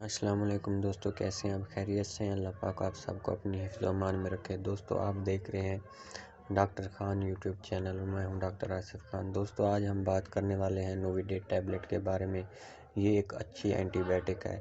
السلام علیکم دوستو، کیسے ہیں آپ؟ خیریت سے ہیں؟ اللہ پاک آپ سب کو اپنی حفظ و امان میں رکھے۔ دوستو آپ دیکھ رہے ہیں ڈاکٹر خان یوٹیوب چینل، میں ہوں ڈاکٹر آصف خان۔ دوستو آج ہم بات کرنے والے ہیں نوویڈیٹ ٹیبلٹ کے بارے میں۔ یہ ایک اچھی اینٹی بائیوٹک ہے۔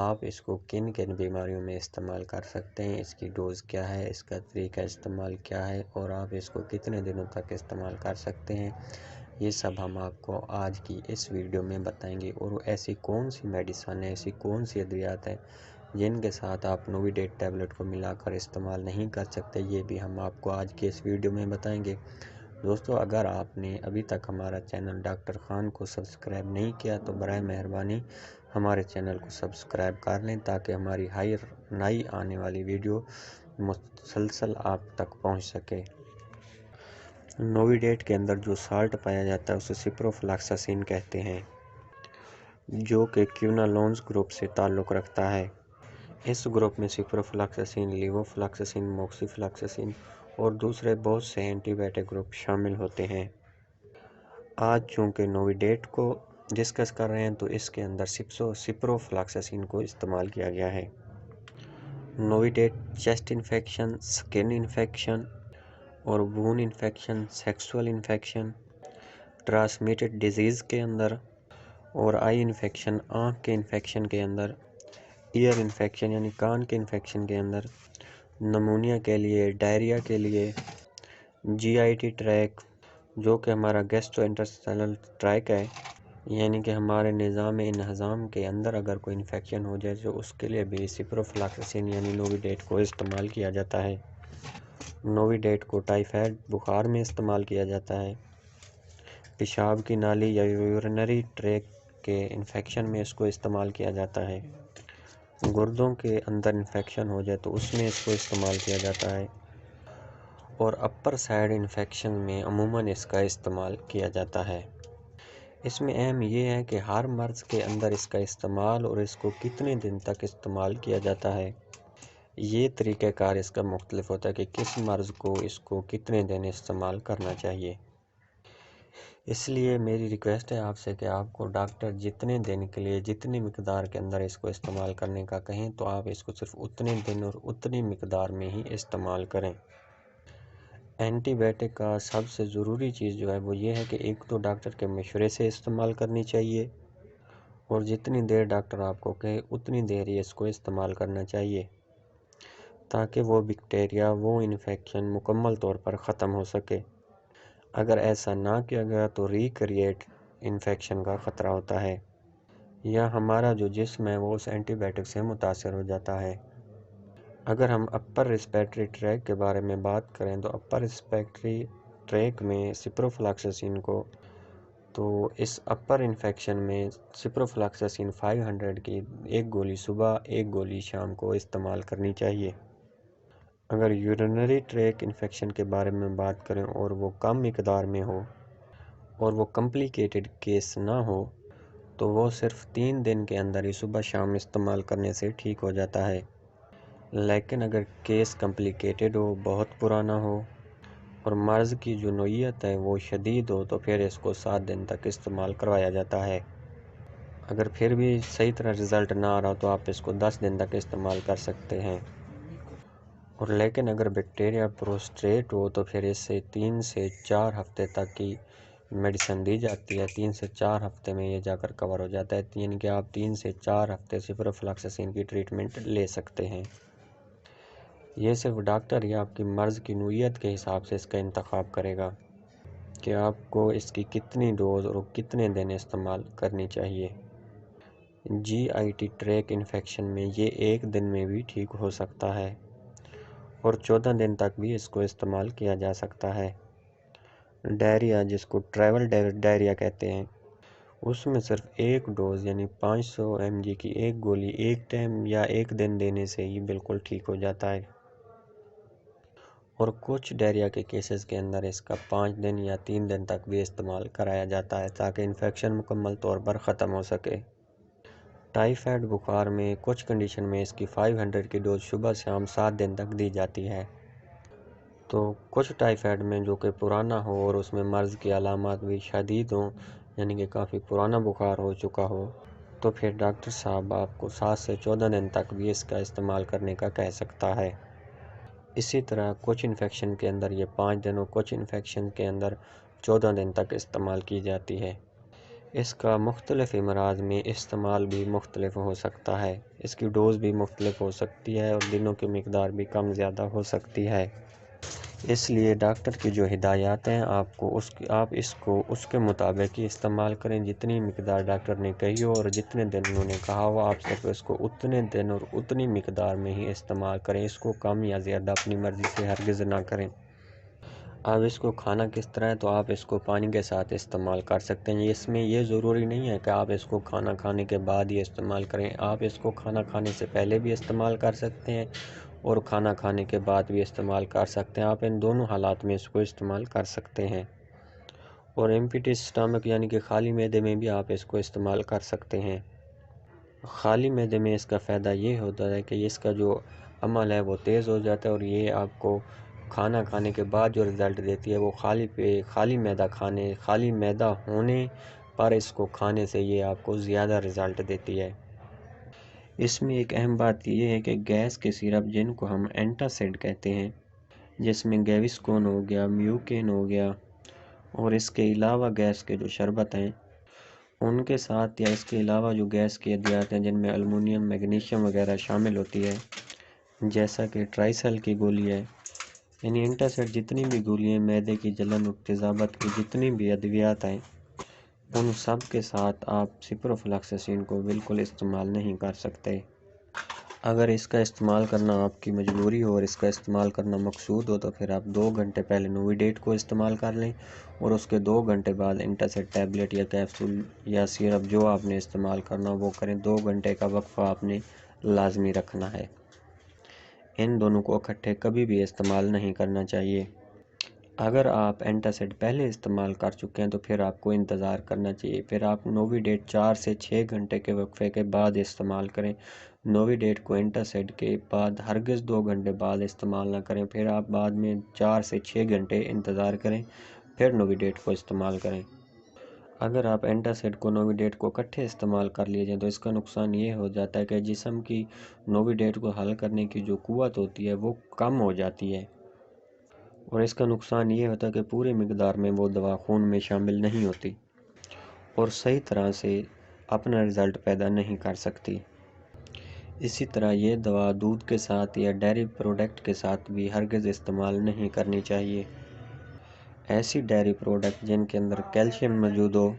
آپ اس کو کن کن بیماریوں میں استعمال کر سکتے ہیں، اس کی ڈوز کیا ہے، اس کا طریقہ استعمال کیا ہے اور آپ اس کو کتنے دنوں تک استعمال کر سکتے ہیں، یہ سب ہم آپ کو آج کی اس ویڈیو میں بتائیں گے۔ اور ایسی کون سی میڈیسن ہے، ایسی کون سی ادویات ہیں جن کے ساتھ آپ نوویڈیٹ ٹیبلٹ کو ملا کر استعمال نہیں کر سکتے، یہ بھی ہم آپ کو آج کی اس ویڈیو میں بتائیں گے۔ دوستو اگر آپ نے ابھی تک ہمارا چینل ڈاکٹر خان کو سبسکرائب نہیں کیا تو برائے مہربانی ہمارے چینل کو سبسکرائب کر لیں تاکہ ہماری نئی آنے والی ویڈیو مسلسل آپ تک پہنچ سکے۔ نوویڈیٹ کے اندر جو سالٹ پایا جاتا ہے اسے سپروفلاکساسین کہتے ہیں، جو کہ کیونالونز گروپ سے تعلق رکھتا ہے۔ اس گروپ میں سپروفلاکساسین، لیووفلاکساسین، موکسیفلاکساسین اور دوسرے بہت سے اینٹی بائیوٹک گروپ شامل ہوتے ہیں۔ آج چونکہ نوویڈیٹ کو ڈسکس کر رہے ہیں تو اس کے اندر سپروفلاکساسین کو استعمال کیا گیا ہے۔ نوویڈیٹ چیسٹ انفیکشن، سکن انفیکشن اور وون infection, sexual infection, transmitted disease کے اندر اور آئی انفیکشن، آنکھ کے انفیکشن کے اندر، ایئر انفیکشن یعنی کان کے انفیکشن کے اندر، نمونیا کے لیے، ڈائریا کے لیے، جی آئی ٹی ٹریک جو کہ ہمارا گیسٹرو انٹسٹائنل ٹریک ہے، یعنی کہ ہمارے نظام انہضام کے اندر اگر کوئی انفیکشن ہو جائے تو اس کے لیے بھی سپروفلاکساسین یعنی نوویڈیٹ کو استعمال کیا جاتا ہے۔ نوویڈیٹ کو ٹائیفائڈ بخار میں استعمال کیا جاتا ہے۔ پیشاب کی نالی یا یورینری ٹریک کے انفیکشن میں اس کو استعمال کیا جاتا ہے۔ گردوں کے اندر انفیکشن ہو جائے تو اس میں اس کو استعمال کیا جاتا ہے اور اپر سائڈ انفیکشن میں عموماً اس کا استعمال کیا جاتا ہے۔ اس میں اہم یہ ہے کہ ہر مرض کے اندر اس کا استعمال اور اس کو کتنے دن تک استعمال کیا جاتا ہے، یہ طریقہ کار اس کا مختلف ہوتا ہے کہ کس مرض کو اس کو کتنے دن استعمال کرنا چاہیے۔ اس لیے میری ریکویسٹ ہے آپ سے کہ آپ کو ڈاکٹر جتنے دن کے لیے جتنی مقدار کے اندر اس کو استعمال کرنے کا کہیں تو آپ اس کو صرف اتنے دن اور اتنی مقدار میں ہی استعمال کریں۔ اینٹی بائیوٹک کا سب سے ضروری چیز جو ہے وہ یہ ہے کہ ایک تو ڈاکٹر کے مشورے سے استعمال کرنی چاہیے اور جتنی دیر ڈاکٹر آپ کو کہے اتنی دیر ہی اس کو استعمال کرنا چاہیے تاکہ وہ بیکٹیریا، وہ انفیکشن مکمل طور پر ختم ہو سکے۔ اگر ایسا نہ کیا گیا تو ریکریٹ انفیکشن کا خطرہ ہوتا ہے یا ہمارا جو جسم ہے وہ اس اینٹی بائیوٹک سے متاثر ہو جاتا ہے۔ اگر ہم اپر ریسپیریٹری ٹریک کے بارے میں بات کریں تو اپر ریسپیریٹری ٹریک میں سپروفلاکساسین کو تو اس اپر انفیکشن میں سپروفلاکساسین 500 کی ایک گولی صبح ایک گولی شام کو استعمال کرنی چاہیے۔ اگر یورینری ٹریک انفیکشن کے بارے میں بات کریں اور وہ کم مقدار میں ہو اور وہ کمپلیکیٹڈ کیس نہ ہو تو وہ صرف 3 دن کے اندر ہی صبح شام استعمال کرنے سے ٹھیک ہو جاتا ہے۔ لیکن اگر کیس کمپلیکیٹڈ ہو، بہت پرانا ہو اور مرض کی جو نوعیت ہے وہ شدید ہو تو پھر اس کو 7 دن تک استعمال کروایا جاتا ہے۔ اگر پھر بھی صحیح طرح رزلٹ نہ آ رہا تو آپ اس کو 10 دن تک استعمال کر سکتے ہیں۔ اور لیکن اگر بیکٹیریا پروسٹریٹ ہو تو پھر اس سے 3 سے 4 ہفتے تک کی میڈیسن دی جاتی ہے۔ 3 سے 4 ہفتے میں یہ جا کر کور ہو جاتا ہے، یعنی کہ آپ 3 سے 4 ہفتے سپروفلاکساسین کی ٹریٹمنٹ لے سکتے ہیں۔ یہ صرف ڈاکٹر یا آپ کی مرض کی نوعیت کے حساب سے اس کا انتخاب کرے گا کہ آپ کو اس کی کتنی ڈوز اور کتنے دن استعمال کرنی چاہیے۔ جی آئی ٹی ٹریک انفیکشن میں یہ 1 دن میں بھی ٹھیک ہو سکتا ہے اور 14 دن تک بھی اس کو استعمال کیا جا سکتا ہے۔ ڈائریا جس کو ٹریول ڈائریا کہتے ہیں، اس میں صرف 1 ڈوز یعنی 500 mg کی ایک گولی ایک ٹائم یا 1 دن دینے سے ہی بالکل ٹھیک ہو جاتا ہے۔ اور کچھ ڈائریا کے کیسز کے اندر اس کا 5 دن یا 3 دن تک بھی استعمال کرایا جاتا ہے تاکہ انفیکشن مکمل طور پر ختم ہو سکے۔ ٹائیفائڈ بخار میں کچھ کنڈیشن میں اس کی 500 کی ڈوز صبح شام 7 دن تک دی جاتی ہے۔ تو کچھ ٹائیفائڈ میں جو کہ پرانا ہو اور اس میں مرض کی علامات بھی شدید ہوں، یعنی کہ کافی پرانا بخار ہو چکا ہو، تو پھر ڈاکٹر صاحب آپ کو 7 سے 14 دن تک بھی اس کا استعمال کرنے کا کہہ سکتا ہے۔ اسی طرح کچھ انفیکشن کے اندر یہ 5 دن اور کچھ انفیکشن کے اندر 14 دن تک استعمال کی جاتی ہے۔ اس کا مختلف امراض میں استعمال بھی مختلف ہو سکتا ہے، اس کی ڈوز بھی مختلف ہو سکتی ہے اور دنوں کی مقدار بھی کم زیادہ ہو سکتی ہے۔ اس لیے ڈاکٹر کی جو ہدایات ہیں آپ اس کو اس کے مطابق ہی استعمال کریں، جتنی مقدار ڈاکٹر نے کہی ہو اور جتنے دن انہوں نے کہا ہو آپ صرف اس کو اتنے دن اور اتنی مقدار میں ہی استعمال کریں، اس کو کم یا زیادہ اپنی مرضی سے ہرگز نہ کریں۔ اب اس کو کھانا کس طرح ہے تو آپ اس کو پانی کے ساتھ استعمال کر سکتے ہیں۔ اس میں یہ ضروری نہیں ہے کہ آپ اس کو کھانا کھانے کے بعد ہی استعمال کریں، آپ اس کو کھانا کھانے سے پہلے بھی استعمال کر سکتے ہیں اور کھانا کھانے کے بعد بھی استعمال کر سکتے ہیں، آپ ان دونوں حالات میں اس کو استعمال کر سکتے ہیں۔ اور ایمپٹی سٹامک یعنی کہ خالی معدے میں بھی آپ اس کو استعمال کر سکتے ہیں۔ خالی معدے میں اس کا فائدہ یہ ہوتا ہے کہ اس کا جو عمل ہے وہ تیز ہو جاتا ہے اور یہ آپ کو کھانا کھانے کے بعد جو رزلٹ دیتی ہے وہ خالی معدہ ہونے پر اس کو کھانے سے یہ آپ کو زیادہ رزلٹ دیتی ہے۔ اس میں ایک اہم بات یہ ہے کہ گیس کے سیرپ جن کو ہم اینٹاسیڈ کہتے ہیں، جس میں گیوسکون ہو گیا، میوکین ہو گیا اور اس کے علاوہ گیس کے جو شربت ہیں ان کے ساتھ، یا اس کے علاوہ جو گیس کے ادویات ہیں جن میں الومنیم، میگنیشیم وغیرہ شامل ہوتی ہے، جیسا کہ ٹرائسل کی گولی ہے، یعنی اینٹاسیڈ جتنی بھی گولیاں معدے کی جلن اور تیزابت کی جتنی بھی ادویات ہیں ان سب کے ساتھ آپ سپروفلاکسسین کو بالکل استعمال نہیں کر سکتے۔ اگر اس کا استعمال کرنا آپ کی مجبوری ہو اور اس کا استعمال کرنا مقصود ہو تو پھر آپ 2 گھنٹے پہلے نوویڈیٹ کو استعمال کر لیں اور اس کے 2 گھنٹے بعد اینٹاسیڈ ٹیبلٹ یا کیپسول یا سیرپ جو آپ نے استعمال کرنا وہ کریں۔ 2 گھنٹے کا وقفہ آپ نے لازمی رکھنا ہے۔ ان دونوں کو اکٹھے کبھی بھی استعمال نہیں کرنا چاہیے۔ اگر آپ اینٹاسیڈ پہلے استعمال کر چکے ہیں تو پھر آپ کو انتظار کرنا چاہیے، پھر آپ نوویڈیٹ 4 سے 6 گھنٹے کے وقفے کے بعد استعمال کریں۔ نوویڈیٹ کو اینٹاسیڈ کے بعد ہرگز 2 گھنٹے بعد استعمال نہ کریں، پھر آپ بعد میں 4 سے 6 گھنٹے انتظار کریں پھر نوویڈیٹ کو استعمال کریں۔ اگر آپ اینٹاسیڈ کو نوویڈیٹ کو اکٹھے استعمال کر لیجئے تو اس کا نقصان یہ ہو جاتا ہے کہ جسم کی نوویڈیٹ کو حل کرنے کی جو قوت ہوتی ہے وہ کم ہو جاتی ہے اور اس کا نقصان یہ ہوتا ہے کہ پوری مقدار میں وہ دوا خون میں شامل نہیں ہوتی اور صحیح طرح سے اپنا رزلٹ پیدا نہیں کر سکتی۔ اسی طرح یہ دوا دودھ کے ساتھ یا ڈیری پروڈکٹ کے ساتھ بھی ہرگز استعمال نہیں کرنی چاہیے۔ ایسی ڈیری پروڈکٹ جن کے اندر کیلشیم موجود ہو،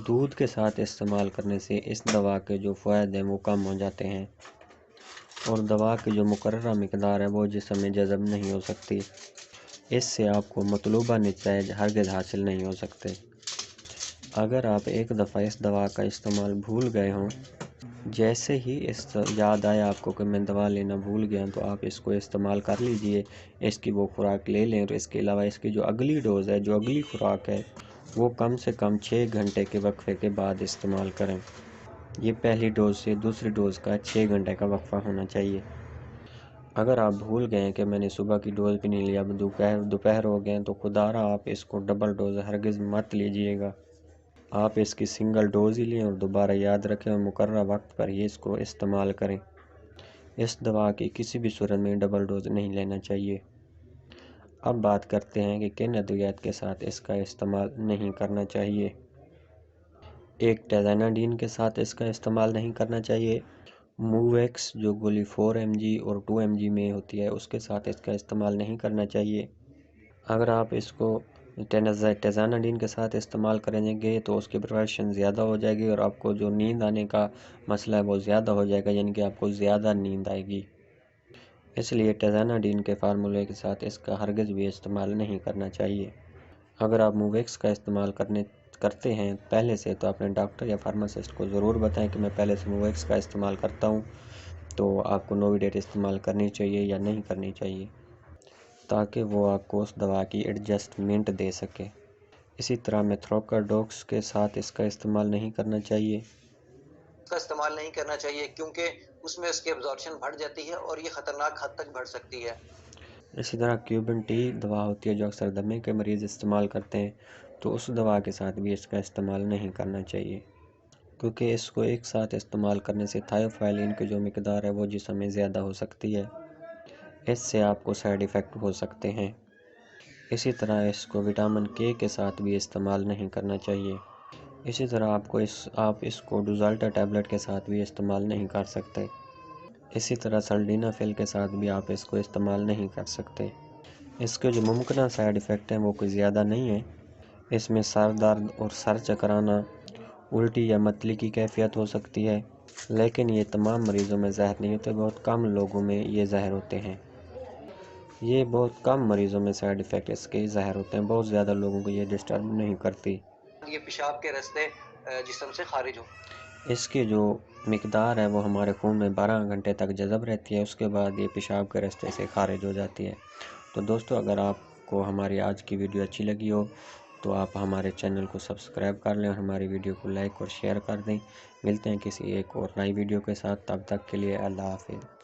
دودھ کے ساتھ استعمال کرنے سے اس دوا کے جو فوائد ہیں وہ کم ہو جاتے ہیں اور دوا کی جو مقررہ مقدار ہے وہ جسم میں جذب نہیں ہو سکتی، اس سے آپ کو مطلوبہ نتائج ہرگز حاصل نہیں ہو سکتے۔ اگر آپ ایک دفعہ اس دوا کا استعمال بھول گئے ہوں، جیسے ہی یاد آیا آپ کو کہ میں دوا لینا بھول گیا تو آپ اس کو استعمال کر لیجئے، اس کی وہ خوراک لے لیں اور اس کے علاوہ اس کی جو اگلی ڈوز ہے، جو اگلی خوراک ہے وہ کم سے کم 6 گھنٹے کے وقفے کے بعد استعمال کریں۔ یہ پہلی ڈوز سے دوسری ڈوز کا 6 گھنٹے کا وقفہ ہونا چاہیے۔ اگر آپ بھول گئے ہیں کہ میں نے صبح کی ڈوز بھی نہیں لیا، اب دوپہر ہو گئے ہیں تو خدا رہا آپ اس کو ڈبل ڈوز ہرگز مت لیجئے گا۔ آپ اس کی سنگل ڈوز ہی لیں اور دوبارہ یاد رکھیں اور مقررہ وقت پر ہی اس کو استعمال کریں۔ اس دوا کی کسی بھی صورت میں ڈبل ڈوز نہیں لینا چاہیے۔ اب بات کرتے ہیں کہ کن ادویات کے ساتھ اس کا استعمال نہیں کرنا چاہیے۔ ایک ٹیزاناڈین کے ساتھ اس کا استعمال نہیں کرنا چاہیے۔ موویکس جو گولی 4 mg اور 2 mg میں ہوتی ہے اس کے ساتھ اس کا استعمال نہیں کرنا چاہیے۔ اگر آپ اس کو ٹیزاناڈین کے ساتھ استعمال کریں گے تو اس کی پروڈکشن زیادہ ہو جائے گی اور آپ کو جو نیند آنے کا مسئلہ ہے وہ زیادہ ہو جائے گا، یعنی کہ آپ کو زیادہ نیند آئے گی۔ اس لیے ٹیزاناڈین کے فارمولے کے ساتھ اس کا ہرگز بھی استعمال نہیں کرنا چاہیے۔ اگر آپ موویکس کا استعمال کرتے ہیں پہلے سے تو اپنے ڈاکٹر یا فارماسسٹ کو ضرور بتائیں کہ میں پہلے سے موویکس کا استعمال کرتا ہوں، تو آپ کو نوویڈیٹ استعمال کرنی چاہیے یا نہیں کرنی چاہیے، تاکہ وہ آپ کو اس دوا کی ایڈجسٹمنٹ دے سکے۔ اسی طرح میتھروکاڈوکس کے ساتھ اس کا استعمال نہیں کرنا چاہیے۔ کیونکہ اس میں اس کی ابزارپشن بڑھ جاتی ہے اور یہ خطرناک حد تک بڑھ سکتی ہے۔ اسی طرح کیوبن ٹی دوا ہوتی ہے جو اکثر دمے کے مریض استعمال کرتے ہیں، تو اس دوا کے ساتھ بھی اس کا استعمال نہیں کرنا چاہیے۔ کیونکہ اس کو ایک ساتھ استعمال کرنے سے تھائیوفائلین کی جو مقدار ہے وہ جسم میں زیادہ ہو سکتی ہے، اس سے آپ کو سائیڈ ایفیکٹ ہو سکتے ہیں۔ اسی طرح اس کو وٹامن کے ساتھ بھی استعمال نہیں کرنا چاہیے۔ اسی طرح آپ اس کو ڈوزالٹا ٹیبلٹ کے ساتھ بھی استعمال نہیں کر سکتے۔ اسی طرح سلڈینافیل کے ساتھ بھی آپ اس کو استعمال نہیں کر سکتے۔ اس کے جو ممکنہ سائیڈ ایفیکٹ ہیں وہ کوئی زیادہ نہیں ہیں۔ اس میں سر درد اور سر چکرانا، الٹی یا متلی کی کیفیت ہو سکتی ہے، لیکن یہ تمام مریضوں میں زہر نہیں ہوتے، بہت کم لوگوں میں یہ زہر ہوتے ہیں۔ یہ بہت کم مریضوں میں سائیڈ ایفیکٹ اس کے زہر ہوتے ہیں، بہت زیادہ لوگوں کو یہ ڈسٹرب نہیں کرتی۔ یہ پیشاب کے راستے جسم سے خارج ہو۔ اس کی جو مقدار ہے وہ ہمارے خون میں 12 گھنٹے تک جذب رہتی ہے، اس کے بعد یہ پیشاب کے راستے سے خارج ہو جاتی ہے۔ تو دوستو، اگر آپ کو ہماری آج کی ویڈیو اچھی لگی ہو تو آپ ہمارے چینل کو سبسکرائب کر لیں اور ہماری ویڈیو کو لائک اور شیئر کر دیں۔ ملتے ہیں کسی ایک اور نئی ویڈیو کے ساتھ، تب تک کے لیے اللہ حافظ۔